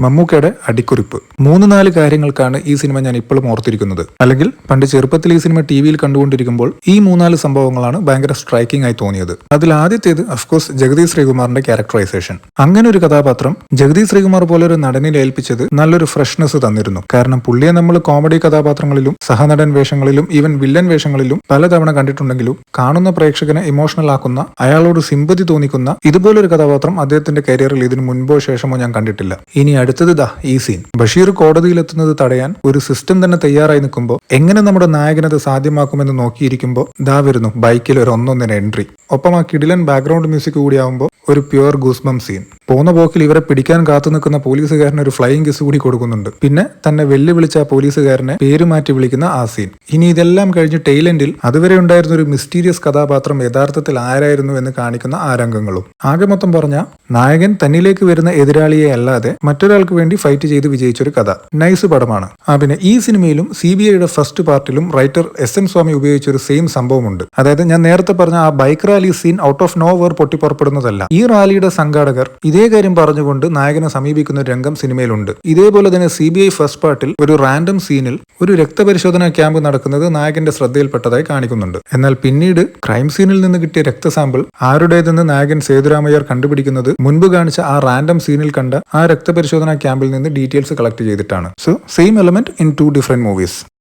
മമ്മൂക്കയുടെ അടിക്കുറിപ്പ്. 3-4 കാര്യങ്ങൾക്കാണ് ഈ സിനിമ ഞാൻ ഇപ്പോഴും ഓർത്തിരിക്കുന്നത്. അല്ലെങ്കിൽ പണ്ട് ചെറുപ്പത്തിൽ ഈ സിനിമ ടിവിയിൽ കണ്ടുകൊണ്ടിരിക്കുമ്പോൾ ഈ 3-4 സംഭവങ്ങളാണ് ഭയങ്കര സ്ട്രൈക്കിംഗ് ആയി തോന്നിയത്. അതിൽ ആദ്യത്തേത് അഫ്കോഴ്സ് ജഗതി ശ്രീകുമാറിന്റെ ക്യാരക്ടറൈസേഷൻ. അങ്ങനെ ഒരു കഥാപാത്രം ജഗതി ശ്രീകുമാർ പോലെ ഒരു നടനിൽ ഏൽപ്പിച്ചത് നല്ലൊരു ഫ്രഷ്നെസ് തന്നിരുന്നു. കാരണം പുള്ളിയെ നമ്മൾ കോമഡി കഥാപാത്രങ്ങളിലും സഹനടൻ വേഷങ്ങളിലും ഈവൻ വില്ലൻ വേഷങ്ങളിലും പലതവണ കണ്ടിട്ടുണ്ടെങ്കിലും കാണുന്ന പ്രേക്ഷകനെ ഇമോഷണൽ ആക്കുന്ന, അയാളോട് സിമ്പതി തോന്നിക്കുന്ന ഇതുപോലൊരു കഥാപാത്രം അദ്ദേഹത്തിന്റെ കരിയറിൽ ഇതിനു മുൻപോ ശേഷമോ ഞാൻ കണ്ടിട്ടില്ല. ഇനി അടുത്തത് ഈ സീൻ. ബഷീർ കോടതിയിലെത്തുന്നത് തടയാൻ ഒരു സിസ്റ്റം തന്നെ തയ്യാറായി നിൽക്കുമ്പോൾ എങ്ങനെ നമ്മുടെ നായകനത് സാധ്യമാക്കുമെന്ന് നോക്കിയിരിക്കുമ്പോൾ വരുന്നു ബൈക്കിൽ ഒരു ഒന്നൊന്നിന് എൻട്രി. ഒപ്പം ആ കിടിലൻ ബാക്ക്ഗ്രൗണ്ട് മ്യൂസിക് കൂടിയാവുമ്പോൾ ഒരു പ്യുവർ ഗൂസ്ബം സീൻ. പോകുന്ന പോക്കിൽ ഇവരെ പിടിക്കാൻ കാത്തു നിൽക്കുന്ന പോലീസുകാരന് ഒരു ഫ്ലൈയിങ് കിസ് കൂടി കൊടുക്കുന്നുണ്ട്. പിന്നെ തന്നെ വെല്ലുവിളിച്ച ആ പോലീസുകാരനെ പേര് മാറ്റി വിളിക്കുന്ന ആ സീൻ. ഇനി ഇതെല്ലാം കഴിഞ്ഞ് ടൈലൻഡിൽ അതുവരെ ഉണ്ടായിരുന്ന ഒരു മിസ്റ്റീരിയസ് കഥാപാത്രം യഥാർത്ഥത്തിൽ ആരായിരുന്നു എന്ന് കാണിക്കുന്ന ആ രംഗങ്ങളും. ആകെ മൊത്തം പറഞ്ഞ നായകൻ തന്നിലേക്ക് വരുന്ന എതിരാളിയെ അല്ലാതെ മറ്റൊരാൾക്ക് വേണ്ടി ഫൈറ്റ് ചെയ്ത് വിജയിച്ചൊരു കഥ. നൈസ് പടമാണ്. പിന്നെ ഈ സിനിമയിലും CBIയുടെ ഫസ്റ്റ് പാർട്ടിലും റൈറ്റർ SM സ്വാമി ഉപയോഗിച്ച ഒരു സെയിം സംഭവമുണ്ട്. അതായത് ഞാൻ നേരത്തെ പറഞ്ഞ ആ bike rally scene out of nowhere പൊട്ടിപ്പുറപ്പെടുന്നതല്ല. ഈ റാലിയുടെ സംഘാടകർ ഇതേ കാര്യം പറഞ്ഞുകൊണ്ട് നായകനെ സമീപിക്കുന്ന രംഗം സിനിമയിലുണ്ട്. ഇതേപോലെ തന്നെ CBI ഫസ്റ്റ് പാർട്ടിൽ ഒരു റാൻഡം സീനിൽ ഒരു രക്തപരിശോധനാ ക്യാമ്പ് നടക്കുന്നത് നായകന്റെ ശ്രദ്ധയിൽപ്പെട്ടതായി കാണിക്കുന്നുണ്ട്. എന്നാൽ പിന്നീട് ക്രൈം സീനിൽ നിന്ന് കിട്ടിയ രക്തസാമ്പിൾ ആരുടേതെന്ന് നായകൻ സേതുരാമയ്യർ കണ്ടുപിടിക്കുന്നത് മുൻപ് കാണിച്ച ആ റാൻഡം സീനിൽ കണ്ട ആ രക്തപരിശോധനാ ക്യാമ്പിൽ നിന്ന് ഡീറ്റെയിൽസ് കളക്ട് ചെയ്തിട്ടാണ്. So same element in 2 different movies.